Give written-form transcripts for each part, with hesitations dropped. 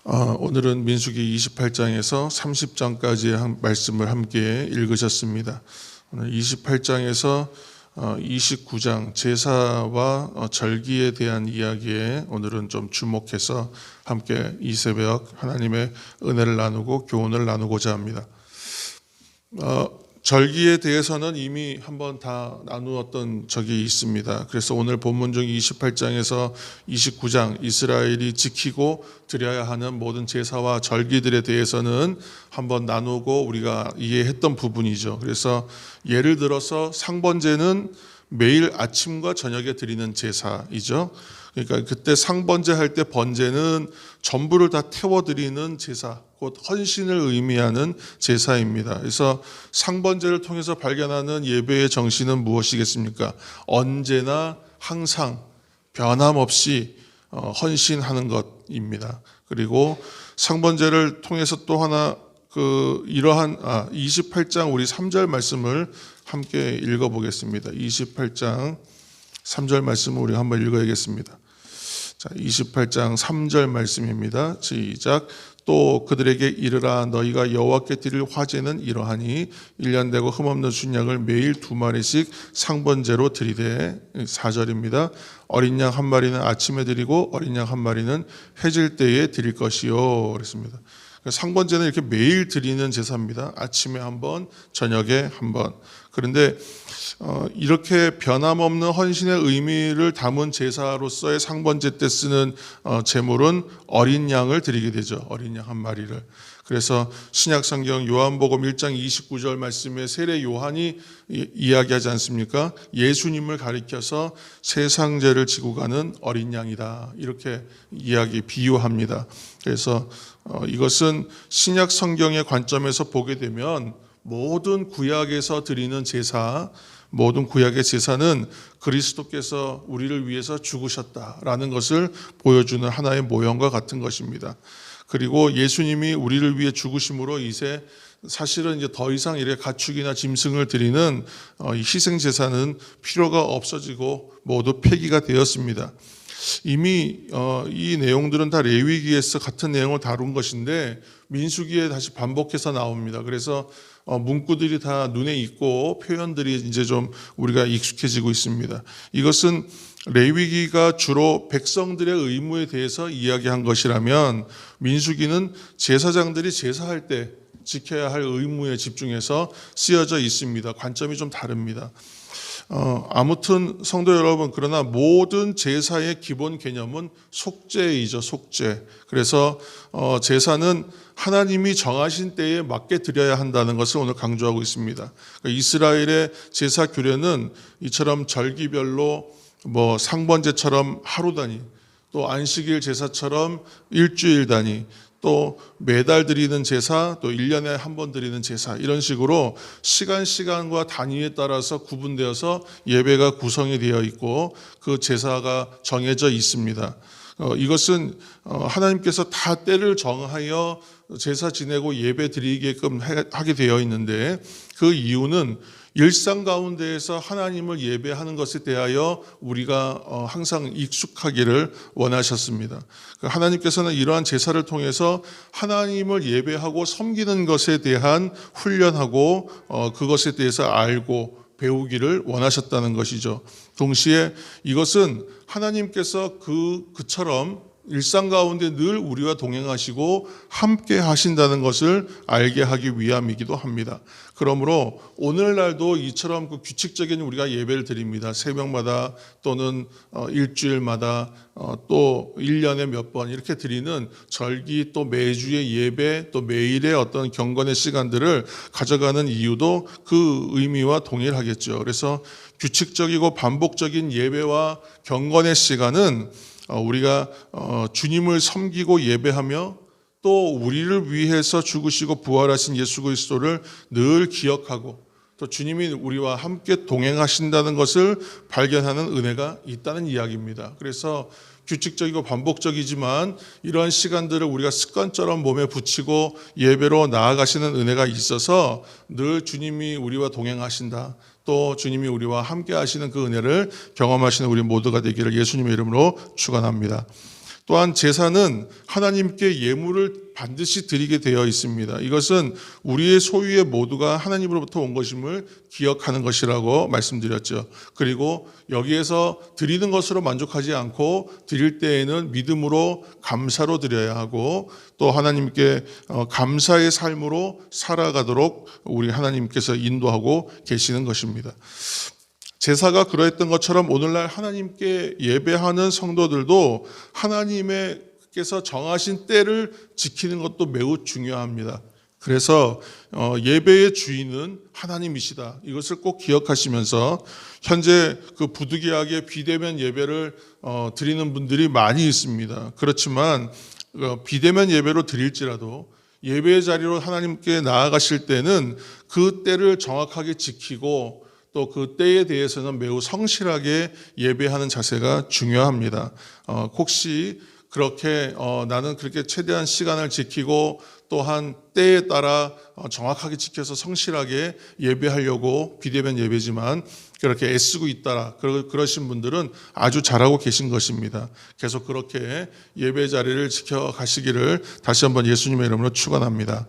오늘은 민수기 28장에서 30장까지의 말씀을 함께 읽으셨습니다. 오늘 28장에서 29장 제사와 절기에 대한 이야기에 오늘은 좀 주목해서 함께 이 새벽 하나님의 은혜를 나누고 교훈을 나누고자 합니다. 절기에 대해서는 이미 한번 다 나누었던 적이 있습니다. 그래서 오늘 본문 중 28장에서 29장 이스라엘이 지키고 드려야 하는 모든 제사와 절기들에 대해서는 한번 나누고 우리가 이해했던 부분이죠. 그래서 예를 들어서 상번제는 매일 아침과 저녁에 드리는 제사이죠. 그러니까 그때 상번제 할 때 번제는 전부를 다 태워드리는 제사, 곧 헌신을 의미하는 제사입니다. 그래서 상번제를 통해서 발견하는 예배의 정신은 무엇이겠습니까? 언제나 항상 변함없이 헌신하는 것입니다. 그리고 상번제를 통해서 또 하나 이러한 28장 우리 3절 말씀을 함께 읽어보겠습니다. 28장 3절 말씀을 우리 한번 읽어야겠습니다. 자, 28장 3절 말씀입니다. 시작. 또 그들에게 이르라 너희가 여호와께 드릴 화제는 이러하니 1년 되고 흠없는 순양을 매일 2마리씩 상번제로 드리되 4절입니다. 어린 양 한 마리는 아침에 드리고 어린 양 한 마리는 해질 때에 드릴 것이요 그랬습니다. 상번제는 이렇게 매일 드리는 제사입니다. 아침에 한 번, 저녁에 한 번. 그런데 이렇게 변함없는 헌신의 의미를 담은 제사로서의 상번제 때 쓰는 제물은 어린 양을 드리게 되죠. 어린 양 한 마리를. 그래서 신약성경 요한복음 1장 29절 말씀에 세례 요한이 이야기하지 않습니까? 예수님을 가리켜서 세상 죄를 지고 가는 어린 양이다. 이렇게 비유합니다. 그래서 이것은 신약 성경의 관점에서 보게 되면 모든 구약에서 드리는 제사, 모든 구약의 제사는 그리스도께서 우리를 위해서 죽으셨다라는 것을 보여주는 하나의 모형과 같은 것입니다. 그리고 예수님이 우리를 위해 죽으심으로 이제 사실은 이제 더 이상 이렇게 가축이나 짐승을 드리는 희생 제사는 필요가 없어지고 모두 폐기가 되었습니다. 이미 이 내용들은 다 레위기에서 같은 내용을 다룬 것인데 민수기에 다시 반복해서 나옵니다. 그래서 문구들이 다 눈에 익고 표현들이 이제 좀 우리가 익숙해지고 있습니다. 이것은 레위기가 주로 백성들의 의무에 대해서 이야기한 것이라면 민수기는 제사장들이 제사할 때 지켜야 할 의무에 집중해서 쓰여져 있습니다. 관점이 좀 다릅니다. 아무튼 성도 여러분, 그러나 모든 제사의 기본 개념은 속죄이죠. 속죄. 그래서 제사는 하나님이 정하신 때에 맞게 드려야 한다는 것을 오늘 강조하고 있습니다. 그러니까 이스라엘의 제사 규례는 이처럼 절기별로 상번제처럼 하루 단위, 또 안식일 제사처럼 일주일 단위, 또 매달 드리는 제사, 또 1년에 한 번 드리는 제사, 이런 식으로 시간과 단위에 따라서 구분되어서 예배가 구성이 되어 있고 그 제사가 정해져 있습니다. 이것은 하나님께서 다 때를 정하여 제사 지내고 예배 드리게끔 하게 되어 있는데 그 이유는 일상 가운데에서 하나님을 예배하는 것에 대하여 우리가 항상 익숙하기를 원하셨습니다. 하나님께서는 이러한 제사를 통해서 하나님을 예배하고 섬기는 것에 대한 훈련하고 그것에 대해서 알고 배우기를 원하셨다는 것이죠. 동시에 이것은 하나님께서 그처럼 일상 가운데 늘 우리와 동행하시고 함께 하신다는 것을 알게 하기 위함이기도 합니다. 그러므로 오늘날도 이처럼 규칙적인 우리가 예배를 드립니다. 새벽마다 또는 일주일마다 또 1년에 몇 번 이렇게 드리는 절기, 또 매주의 예배, 또 매일의 어떤 경건의 시간들을 가져가는 이유도 그 의미와 동일하겠죠. 그래서 규칙적이고 반복적인 예배와 경건의 시간은 우리가 주님을 섬기고 예배하며 또 우리를 위해서 죽으시고 부활하신 예수 그리스도를 늘 기억하고 또 주님이 우리와 함께 동행하신다는 것을 발견하는 은혜가 있다는 이야기입니다. 그래서 규칙적이고 반복적이지만 이러한 시간들을 우리가 습관처럼 몸에 붙이고 예배로 나아가시는 은혜가 있어서 늘 주님이 우리와 동행하신다, 또 주님이 우리와 함께 하시는 그 은혜를 경험하시는 우리 모두가 되기를 예수님의 이름으로 축원합니다. 또한 제사는 하나님께 예물을 반드시 드리게 되어 있습니다. 이것은 우리의 소유의 모두가 하나님으로부터 온 것임을 기억하는 것이라고 말씀드렸죠. 그리고 여기에서 드리는 것으로 만족하지 않고 드릴 때에는 믿음으로 감사로 드려야 하고 또 하나님께 감사의 삶으로 살아가도록 우리 하나님께서 인도하고 계시는 것입니다. 제사가 그러했던 것처럼 오늘날 하나님께 예배하는 성도들도 하나님께서 정하신 때를 지키는 것도 매우 중요합니다. 그래서 예배의 주인은 하나님이시다. 이것을 꼭 기억하시면서 현재 그 부득이하게 비대면 예배를 드리는 분들이 많이 있습니다. 그렇지만 비대면 예배로 드릴지라도 예배의 자리로 하나님께 나아가실 때는 그 때를 정확하게 지키고 또 그 때에 대해서는 매우 성실하게 예배하는 자세가 중요합니다. 혹시 그렇게 나는 그렇게 최대한 시간을 지키고 또한 때에 따라 정확하게 지켜서 성실하게 예배하려고 비대면 예배지만 그렇게 애쓰고 있다라 그러신 분들은 아주 잘하고 계신 것입니다. 계속 그렇게 예배 자리를 지켜가시기를 다시 한번 예수님의 이름으로 축원합니다.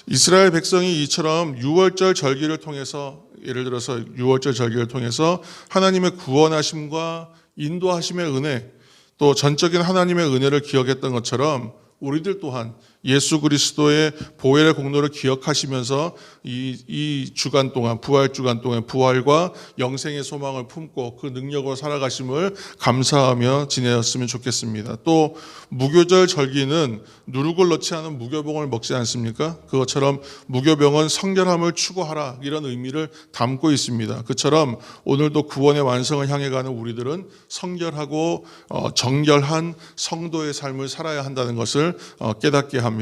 이스라엘 백성이 이처럼 유월절 절기를 통해서 예를 들어서 유월절 절기를 통해서 하나님의 구원하심과 인도하심의 은혜 또 전적인 하나님의 은혜를 기억했던 것처럼 우리들 또한 예수 그리스도의 보혈의 공로를 기억하시면서 이 주간 동안 부활 주간 동안 부활과 영생의 소망을 품고 그 능력으로 살아가심을 감사하며 지내었으면 좋겠습니다. 또 무교절 절기는 누룩을 넣지 않은 무교병을 먹지 않습니까? 그것처럼 무교병은 성결함을 추구하라 이런 의미를 담고 있습니다. 그처럼 오늘도 구원의 완성을 향해 가는 우리들은 성결하고 정결한 성도의 삶을 살아야 한다는 것을 깨닫게 합니다.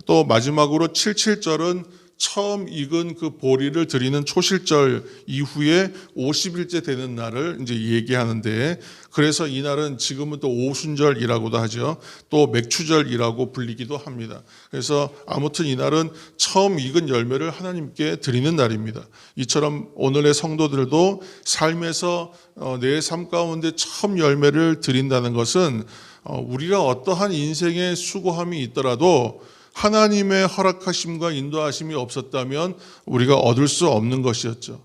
또 마지막으로 77절은 처음 익은 그 보리를 드리는 초실절 이후에 50일째 되는 날을 이제 얘기하는데 그래서 이 날은 지금은 또 오순절이라고도 하죠. 또 맥추절이라고 불리기도 합니다. 그래서 아무튼 이 날은 처음 익은 열매를 하나님께 드리는 날입니다. 이처럼 오늘의 성도들도 삶에서 내 삶 가운데 처음 열매를 드린다는 것은 우리가 어떠한 인생의 수고함이 있더라도 하나님의 허락하심과 인도하심이 없었다면 우리가 얻을 수 없는 것이었죠.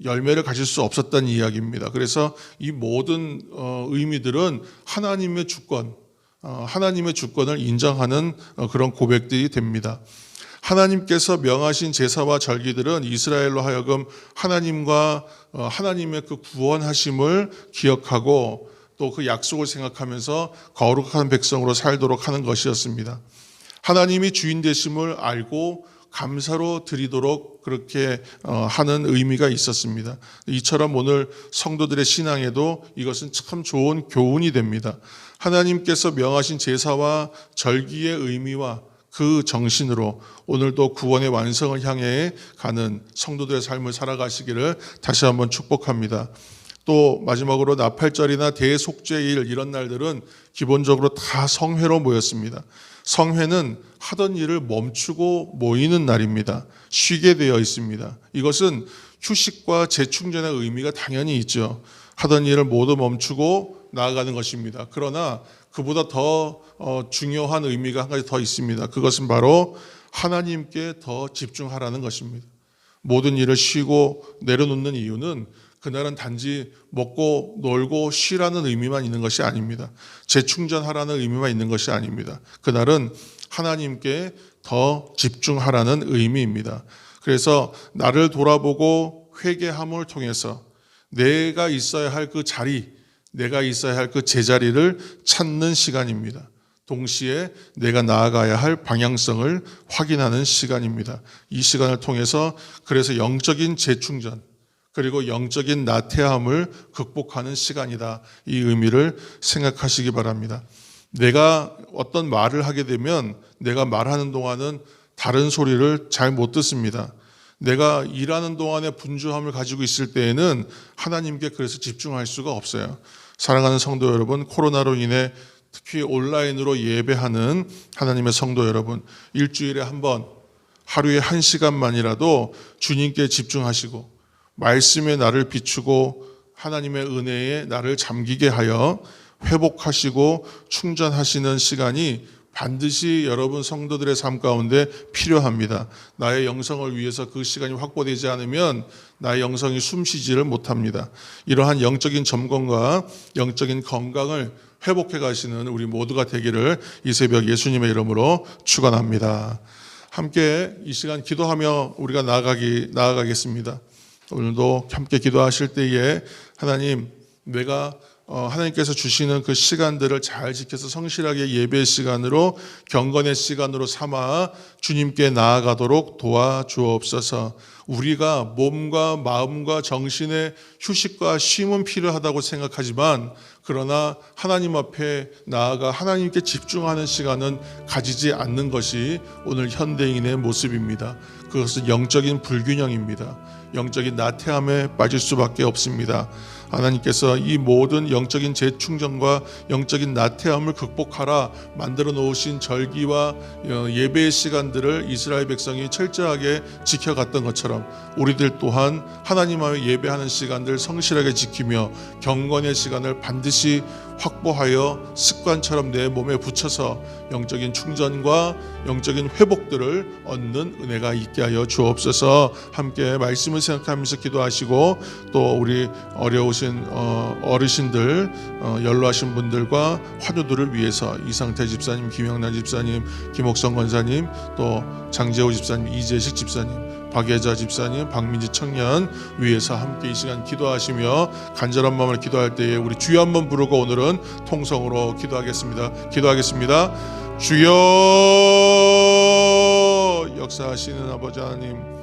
열매를 가질 수 없었다는 이야기입니다. 그래서 이 모든 의미들은 하나님의 주권, 하나님의 주권을 인정하는 그런 고백들이 됩니다. 하나님께서 명하신 제사와 절기들은 이스라엘로 하여금 하나님과 하나님의 그 구원하심을 기억하고 또 그 약속을 생각하면서 거룩한 백성으로 살도록 하는 것이었습니다. 하나님이 주인 되심을 알고 감사로 드리도록 그렇게 하는 의미가 있었습니다. 이처럼 오늘 성도들의 신앙에도 이것은 참 좋은 교훈이 됩니다. 하나님께서 명하신 제사와 절기의 의미와 그 정신으로 오늘도 구원의 완성을 향해 가는 성도들의 삶을 살아가시기를 다시 한번 축복합니다. 또 마지막으로 나팔절이나 대속죄일 이런 날들은 기본적으로 다 성회로 모였습니다. 성회는 하던 일을 멈추고 모이는 날입니다. 쉬게 되어 있습니다. 이것은 휴식과 재충전의 의미가 당연히 있죠. 하던 일을 모두 멈추고 나아가는 것입니다. 그러나 그보다 더 중요한 의미가 한 가지 더 있습니다. 그것은 바로 하나님께 더 집중하라는 것입니다. 모든 일을 쉬고 내려놓는 이유는 그날은 단지 먹고 놀고 쉬라는 의미만 있는 것이 아닙니다. 재충전하라는 의미만 있는 것이 아닙니다. 그날은 하나님께 더 집중하라는 의미입니다. 그래서 나를 돌아보고 회개함을 통해서 내가 있어야 할 그 자리, 내가 있어야 할 그 제자리를 찾는 시간입니다. 동시에 내가 나아가야 할 방향성을 확인하는 시간입니다. 이 시간을 통해서 그래서 영적인 재충전 그리고 영적인 나태함을 극복하는 시간이다. 이 의미를 생각하시기 바랍니다. 내가 어떤 말을 하게 되면 내가 말하는 동안은 다른 소리를 잘 못 듣습니다. 내가 일하는 동안에 분주함을 가지고 있을 때에는 하나님께 그래서 집중할 수가 없어요. 사랑하는 성도 여러분, 코로나로 인해 특히 온라인으로 예배하는 하나님의 성도 여러분, 일주일에 한 번, 하루에 1시간만이라도 주님께 집중하시고 말씀에 나를 비추고 하나님의 은혜에 나를 잠기게 하여 회복하시고 충전하시는 시간이 반드시 여러분 성도들의 삶 가운데 필요합니다. 나의 영성을 위해서 그 시간이 확보되지 않으면 나의 영성이 숨쉬지를 못합니다. 이러한 영적인 점검과 영적인 건강을 회복해 가시는 우리 모두가 되기를 이 새벽 예수님의 이름으로 축원합니다. 함께 이 시간 기도하며 우리가 나아가겠습니다. 오늘도 함께 기도하실 때에 하나님, 내가 하나님께서 주시는 그 시간들을 잘 지켜서 성실하게 예배의 시간으로, 경건의 시간으로 삼아 주님께 나아가도록 도와주옵소서. 우리가 몸과 마음과 정신의 휴식과 쉼은 필요하다고 생각하지만, 그러나 하나님 앞에 나아가 하나님께 집중하는 시간은 가지지 않는 것이 오늘 현대인의 모습입니다. 그것은 영적인 불균형입니다. 영적인 나태함에 빠질 수밖에 없습니다. 하나님께서 이 모든 영적인 재충전과 영적인 나태함을 극복하라 만들어 놓으신 절기와 예배의 시간들을 이스라엘 백성이 철저하게 지켜갔던 것처럼 우리들 또한 하나님 앞에 예배하는 시간들 성실하게 지키며 경건의 시간을 반드시 확보하여 습관처럼 내 몸에 붙여서 영적인 충전과 영적인 회복들을 얻는 은혜가 있게 하여 주옵소서. 함께 말씀을 생각하면서 기도하시고, 또 우리 어려우신 어르신들, 연로하신 분들과 환우들을 위해서 이상태 집사님, 김영란 집사님, 김옥성 권사님, 또 장재호 집사님, 이재식 집사님, 박예자 집사님, 박민지 청년 위해서 함께 이 시간 기도하시며 간절한 마음으로 기도할 때에 우리 주여 한번 부르고 오늘은 통성으로 기도하겠습니다. 기도하겠습니다. 주여, 역사하시는 아버지 하나님,